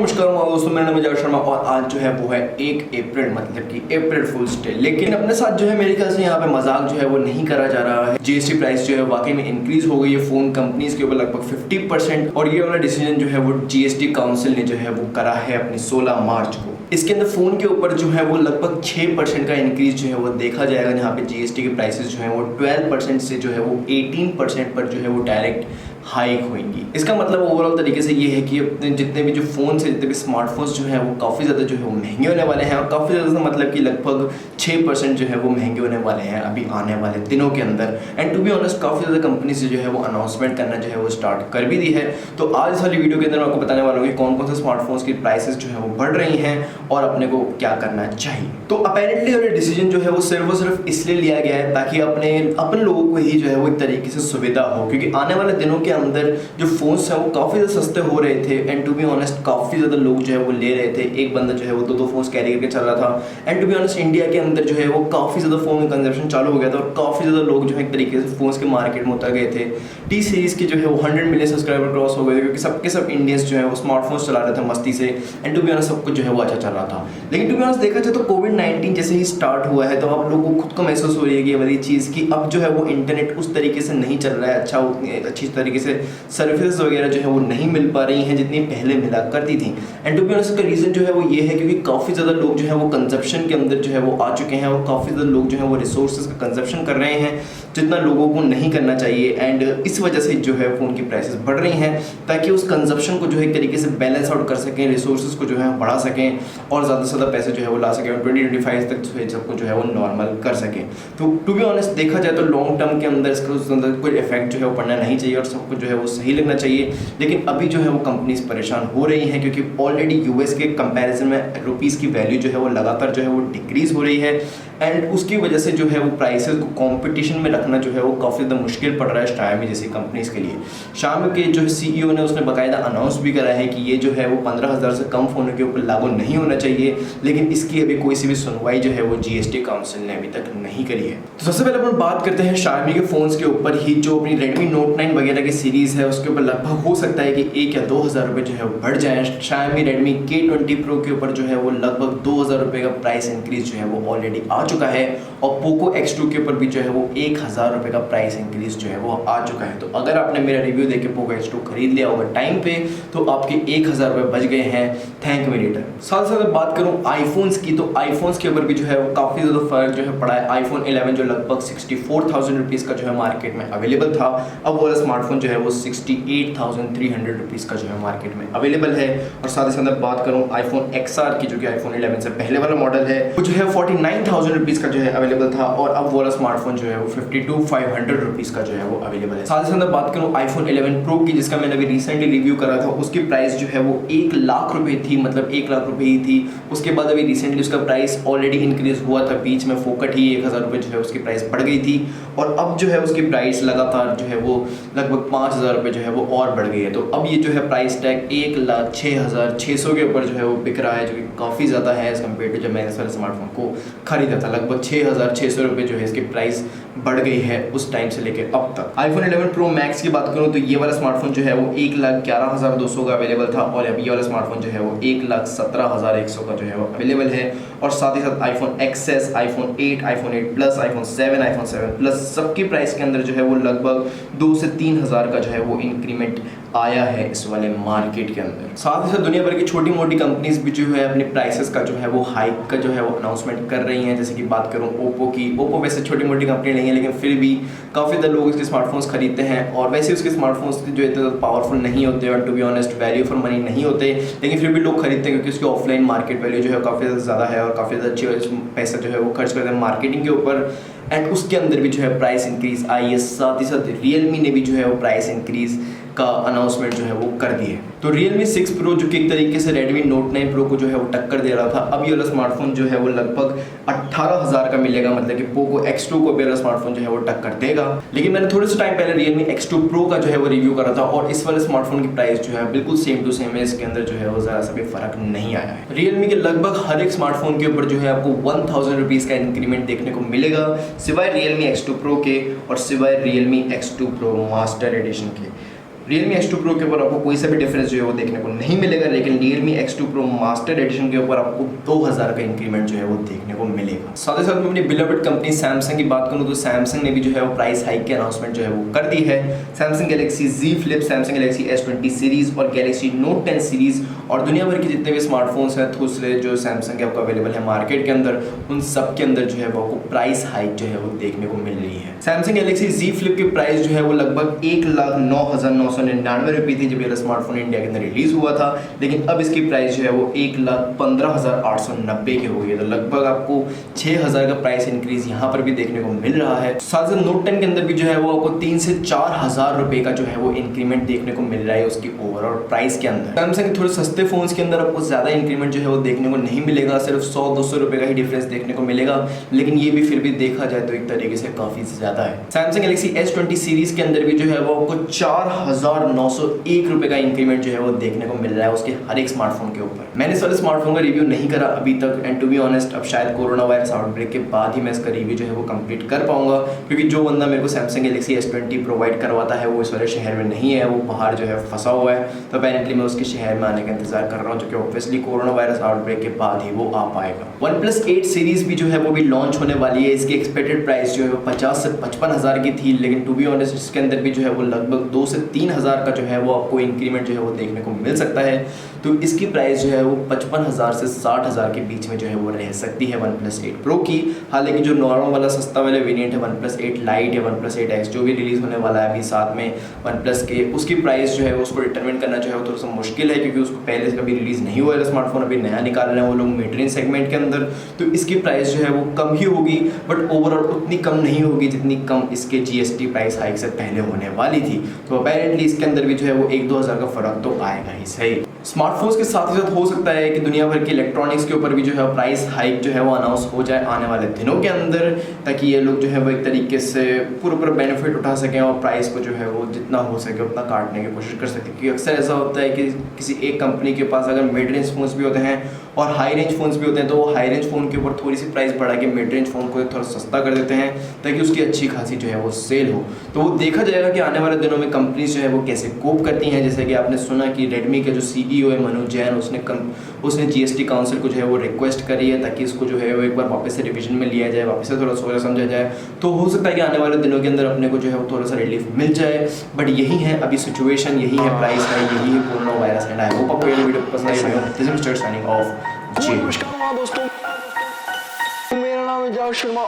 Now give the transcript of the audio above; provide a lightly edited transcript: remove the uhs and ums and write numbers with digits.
नमस्कार दोस्तों, मेरा नाम है जय शर्मा और आज जो है वो है 1 अप्रैल, मतलब कि अप्रैल फूल्स डे। लेकिन अपने साथ जो है मेरे ख्याल से यहाँ पे मजाक जो है वो नहीं करा जा रहा है। जीएसटी प्राइस जो है वाकई में इंक्रीज हो गई है फोन कंपनीज के ऊपर लगभग 50%। और ये वाला डिसीजन जो है वो जीएसटी काउंसिल ने जो है वो करा है अपनी 16 मार्च को। इसके अंदर फोन के ऊपर जो है वो लगभग 6% का इंक्रीज जो है वो देखा जाएगा, जहाँ पे जीएसटी के प्राइसेस जो है वो 12% से जो है वो 18% पर जो है वो डायरेक्ट हाइक होंगी। इसका मतलब ओवरऑल तरीके से ये है कि जितने भी जो फोन है, जितने भी स्मार्टफोन्स जो है वो काफ़ी ज़्यादा जो है वो महंगे होने वाले हैं और काफ़ी ज़्यादा मतलब कि लगभग 6% जो है वो महंगे होने वाले हैं अभी आने वाले दिनों के अंदर। एंड टू बी ऑनेस्ट काफ़ी ज़्यादा कंपनी से जो है वो अनाउंसमेंट करना जो है वो स्टार्ट कर भी दी है। तो आज इस वाली वीडियो के अंदर मैं आपको बताने वाला हूँ कि कौन कौन से स्मार्टफोन्स की प्राइसेस जो है वो बढ़ रही हैं और अपने को क्या करना चाहिए। तो अपेरेंटली ये डिसीजन जो है वो सिर्फ इसलिए लिया गया है ताकि अपन लोगों को ही जो है वो एक तरीके से सुविधा हो, क्योंकि आने वाले दिनों के अंदर जो फोन्स हैं वो काफ़ी ज़्यादा सस्ते हो रहे थे। एंड टू बी ऑनेस्ट काफ़ी ज़्यादा लोग जो है वो ले रहे थे। एक बंदा जो है वो दो फोन्स कैरी करके चल रहा था। And to be honest India के अंदर जो है वो काफ़ी ज़्यादा फ़ोन कंजप्शन चालू हो गया था और काफ़ी ज़्यादा लोग जो है एक तरीके से फोन्स के मार्केट में उतर गए थे। टी सीरीज़ की जो है वो 100 मिलियन सब्सक्राइबर क्रॉस हो गए थे, क्योंकि सबके सब इंडियंस जो है वो स्मार्टफोन्स चला रहे थे मस्ती से। एंड टू बी ऑनेस्ट सब कुछ जो है वो अच्छा चल रहा था। लेकिन टू बी ऑनेस्ट देखा जाए तो कोविड-19 जैसे ही स्टार्ट हुआ है तो आप लोगों को खुद को महसूस हो रही है कि ये वाली चीज़ की अब जो है वो इंटरनेट उस तरीके से नहीं चल रहा है, अच्छा उतनी अच्छी तरीके से सर्विसेज वगैरह जो है वो नहीं मिल पा रही हैं जितनी पहले मिला करती थी। एंड टू बी ऑनेस्ट का रीज़न जो है वो ये है क्योंकि काफ़ी ज़्यादा लोग जो है वो कंजप्शन के अंदर जो है वो आ चुके हैं और काफ़ी ज़्यादा लोग जो है वो रिसोर्सेज का कंजप्शन कर रहे हैं जितना लोगों को नहीं करना चाहिए। एंड इस वजह से जो है फ़ोन की प्राइसेस बढ़ रही हैं ताकि उस कंजप्शन को जो है एक तरीके से बैलेंस आउट कर सकें, रिसोर्सेज को जो है बढ़ा सकें और ज़्यादा से ज़्यादा पैसे जो है वो ला सकें और 2025 तक सबको जो है वो नॉर्मल कर सकें। तो टू बी ऑनेस्ट देखा जाए तो लॉन्ग टर्म के अंदर इसका कोई इफेक्ट जो है वो पड़ना नहीं चाहिए और सबको जो है वो सही लगना चाहिए। लेकिन अभी जो है वो कंपनीज परेशान हो रही हैं क्योंकि ऑलरेडी यूएस के कंपैरिजन में रुपीस की वैल्यू जो है वो लगातार जो है वो डिक्रीज हो रही है। एंड उसकी वजह से जो है वो प्राइसेस को कंपटीशन में रखना जो है वो काफ़ी ज़्यादा मुश्किल पड़ रहा है Xiaomi जैसी कंपनीज के लिए। Xiaomi के जो सीईओ ने उसने बाकायदा अनाउंस भी करा है कि ये जो है वो 15,000 से कम फ़ोनों के ऊपर लागू नहीं होना चाहिए, लेकिन इसकी अभी कोई सी भी सुनवाई जो है वो जीएसटी काउंसिल ने अभी तक नहीं करी है। तो सबसे पहले अपन बात करते हैं Xiaomi के फ़ोन्स के ऊपर ही। जो अपनी Redmi Note 9 वगैरह की सीरीज़ है उसके ऊपर लगभग हो सकता है कि 1 या 2,000 रुपये जो है वो बढ़ जाए। Xiaomi Redmi K20 Pro के ऊपर जो है वो लगभग 2,000 रुपये का प्राइस इंक्रीज जो है वो ऑलरेडी आ चुका है और Poco X2 के ऊपर भी जो है वो 1,000 रुपये का प्राइस इंक्रीज जो है वो आ चुका है। तो अगर आपने मेरा रिव्यू देख के Poco X2 खरीद लिया होगा टाइम पे तो आपके 1,000 रुपये बच गए हैं, थैंक मी लेटर। साथ साथ बात करूँ आईफोन्स की तो आईफोन्स के ऊपर भी जो है वो काफ़ी ज़्यादा फर्क जो है पड़ा है। iPhone 11 जो लगभग 64,000 रुपीज़ का जो है मार्केट में अवेलेबल था, अब वो स्मार्टफोन जो है वो 68,300 रुपीज़ का जो है मार्केट में अवेलेबल है। और साथ ही साथ बात करूँ iPhone XR की जो कि iPhone 11 से पहले वाला मॉडल है वो जो है 49,000 रुपीज़ का जो है अवेलेबल था और अब वाला स्मार्टफोन जो है वो 52,500 रुपीज़ का जो है वो अवेलेबल है। साथ ही साथ बात करूँ iPhone 11 Pro की जिसका मैंने अभी रिसेंटली रिव्यू करा था, उसकी प्राइस जो है वो 1 लाख रुपये थी, मतलब 1 लाख रुपये ही थी। उसके बाद अभी रिसेंटली उसका प्राइस ऑलरेडी इंक्रीज हुआ था, बीच में फोकट ही 1,000 रुपये जो है उसकी प्राइस बढ़ गई थी और अब जो है उसकी प्राइस लगातार जो है वो लगभग 5,000 रुपये जो है वो और बढ़ गई है। तो अब ये जो है प्राइस टैग 1,06,600 के ऊपर जो है वो बिक रहा है, जो कि काफ़ी ज़्यादा है एज़ कम्पेयर टू जब मैंने इस वाले स्मार्टफोन को खरीदा था। लगभग 6,600 रुपये जो है इसकी प्राइस बढ़ गई है उस टाइम से लेकर अब तक। iPhone 11 Pro Max की बात करूँ तो ये वाला स्मार्टफोन जो है वो 1,11,200 का अवेलेबल था और अब ये वाला स्मार्टफोन जो है वो 1,17,100 का जो है वो अवेलेबल है। और साथ ही साथ iPhone XS, iPhone 8, iPhone 8 Plus, iPhone 7, iPhone 7 Plus सबकी प्राइस के अंदर जो है वो लगभग 2 से 3,000 का जो है वो इंक्रीमेंट आया है इस वाले मार्केट के अंदर। साथ ही साथ दुनिया भर की छोटी मोटी कंपनीज भी जो है अपनी प्राइसेस का जो है वो हाइक का जो है वो अनाउंसमेंट कर रही हैं। जैसे कि बात करूँ ओप्पो की, ओप्पो वैसे छोटी मोटी कंपनी नहीं है लेकिन फिर भी काफ़ी ज़्यादा लोग इसके स्मार्टफोन्स खरीदते हैं और वैसे उसके स्मार्टफोन्स जो इतने पावरफुल नहीं होते और to be honest value for money नहीं होते, लेकिन फिर भी लोग खरीदते हैं क्योंकि उसकी ऑफलाइन मार्केट वैल्यू जो है काफ़ी ज़्यादा है और काफ़ी ज़्यादा अच्छी पैसा जो है वो खर्च करते हैं मार्केटिंग के ऊपर। एंड उसके अंदर भी जो है प्राइस इंक्रीज आई है। साथ ही साथ Realme ने भी जो है वो प्राइस इंक्रीज का अनाउंसमेंट जो है वो कर दिए। तो Realme 6 Pro जो कि एक तरीके से Redmi Note 9 Pro को जो है वो टक्कर दे रहा था, अब ये वाला स्मार्टफोन जो है वो लगभग 18,000 का मिलेगा, मतलब कि Poco X2 को भी वाला स्मार्टफोन जो है वो टक्कर देगा। लेकिन मैंने थोड़े से टाइम पहले Realme X2 Pro का जो है वो रिव्यू करा था और इस वाले स्मार्टफोन की प्राइस जो है बिल्कुल सेम टू सेम है, इसके अंदर जो है वो ज़रा सा भी फर्क नहीं आया है। Realme के लगभग हर एक स्मार्टफोन के ऊपर जो है आपको 1,000 रुपीज़ का इंक्रीमेंट देखने को मिलेगा, सिवाय Realme X2 Pro के और सिवाय Realme X2 Pro master addition के। Realme X2 Pro के ऊपर आपको कोई सा भी डिफरेंस जो है वो देखने को नहीं मिलेगा, लेकिन Realme X2 Pro master addition के ऊपर आपको 2000 का इंक्रीमेंट जो है वो देखने को मिलेगा। साथ ही साथ मैं अपनी बिलवड कंपनी सैमसंग की बात करूं तो सैमसंग ने भी जो है वो प्राइस हाइक की अनाउंसमेंट जो है वो कर दी है। Samsung Galaxy Z Flip, Samsung Galaxy S20 series और गैलेक्सी नोट 10 सीरीज और दुनिया भर के जितने भी स्मार्टफोन्स हैं दूसरे जो सैमसंग के आपको अवेलेबल है मार्केट के अंदर, उन सब के अंदर जो है वो आपको प्राइस हाइक जो है वो देखने को मिल रही है। सैमसंग गैलेक्सी Z Flip की प्राइस जो है वो लगभग 1,09,999 रुपये थी जब ये स्मार्टफोन इंडिया के अंदर रिलीज हुआ था, लेकिन अब इसकी प्राइस जो है वो 1,15,890 की हो गई है। तो लगभग आपको 6,000 का प्राइस इंक्रीज यहाँ पर भी देखने को मिल रहा है। साथ ही नोट 10 के अंदर भी जो है वो आपको 3 से 4,000 रुपए का जो है वो इंक्रीमेंट देखने को मिल रहा है उसकी ओवरऑल प्राइस के अंदर। सैमसंग के थोड़े सस्ते फोन्स के अंदर आपको ज्यादा इंक्रीमेंट जो है वो देखने को नहीं मिलेगा, सिर्फ 100-200 रुपए का ही डिफरेंस देखने को मिलेगा, लेकिन ये भी फिर भी देखा जाए तो एक तरीके से काफी ज्यादा है। सैमसंग गैलेक्सी S20 सीरीज के अंदर भी जो है वो आपको 4,901 रुपए का इंक्रीमेंट जो है वो देखने को मिल रहा है उसके हर एक स्मार्टफोन के ऊपर। मैंने इस वाले स्मार्टफोन का रिव्यू नहीं करा अभी तक, एंड टू बी ऑनेस्ट अब शायद कोरोना वायरस आउटब्रेक के बाद ही मैं इसका रिव्यू जो है वो कंप्लीट कर पाऊंगा, क्योंकि जो बंदा मेरे को सैमसंग गैलेक्सी S20 प्रोवाइड करवाता है वो इस वाले शहर में नहीं है, वो बाहर जो है फंसा हुआ है। तो अपेरेंटली मैं उसके शहर में आने का इंतजार कर रहा हूँ, जो कि ऑब्वियसली कोरोना वायरस आउटब्रेक के बाद ही वो आ पाएगा। OnePlus 8 सीरीज भी जो है वो भी लॉन्च होने वाली है। इसकी एक्सपेक्टेड प्राइस जो है वो 50 से 55,000 की थी, लेकिन टू बी ऑनेस्ट इसके अंदर भी जो है वो लगभग 2 से 3,000 का जो है वो आपको इंक्रीमेंट जो है वो देखने को मिल सकता है। तो इसकी प्राइस जो है वो 55,000 से 60,000 के बीच में जो है वो रह सकती है OnePlus 8 Pro की। हालांकि जो नॉर्मल वाला सस्ता वाला वेरिएंट है OnePlus 8 Lite या OnePlus 8X जो भी रिलीज होने वाला है अभी साथ में OnePlus के, उसकी प्राइस जो है उसको डिटरमिन करना जो है वो थोड़ा सा मुश्किल है, क्योंकि उसको पहले से कभी रिलीज नहीं हुआ है स्मार्टफोन, अभी नया निकाल रहे हैं वो लोग मिड रेंज सेगमेंट के अंदर। तो इसकी प्राइस जो है वो कम ही होगी, बट ओवरऑल उतनी कम नहीं होगी जितनी कम इसके GST प्राइस हाइक से पहले होने वाली थी। तो अपेरेंटली इसके अंदर भी जो है वो 1-2 हज़ार का फर्क तो आएगा ही सही। स्मार्टफोन्स के साथ ही साथ हो सकता है कि दुनिया भर के इलेक्ट्रॉनिक्स के ऊपर भी जो है प्राइस हाइक जो है वो अनाउंस हो जाए आने वाले दिनों के अंदर, ताकि ये लोग जो है वो एक तरीके से पूरा बेनिफिट उठा सकें और प्राइस को जो है वो जितना हो सके उतना काटने की कोशिश कर सकें। क्योंकि अक्सर ऐसा होता है कि किसी एक कंपनी के पास अगर मिड रेंज फ़ोन्स भी होते हैं और हाई रेंज फ़ोन्स भी होते हैं, तो वो हाई रेंज फ़ोन के ऊपर थोड़ी सी प्राइस बढ़ा के मिड रेंज फ़ोन को थोड़ा सस्ता कर देते हैं ताकि उसकी अच्छी खासी जो है वो सेल हो। तो वो देखा जाएगा कि आने वाले दिनों में कंपनीज जो है वो कैसे कोप करती हैं। जैसे कि आपने सुना कि रेडमी के जो CEO है मनोज जैन, उसने GST काउंसिल को जो है वो रिक्वेस्ट करी है ताकि इसको जो है वो एक बार वापस से रिवीजन में लिया जाए, वापस से थोड़ा सोचा समझा जाए। तो हो सकता है कि आने वाले दिनों के अंदर अपने को जो है वो थोड़ा सा रिलीफ मिल जाए। बट यही है अभी सिचुएशन, यही है प्राइस है, यही है कोरोना वायरस है। आई होप आपको ये वीडियो पसंद आई होगी। This is mister signing off. नमस्कार दोस्तों, मेरा नाम है जावेद शर्मा।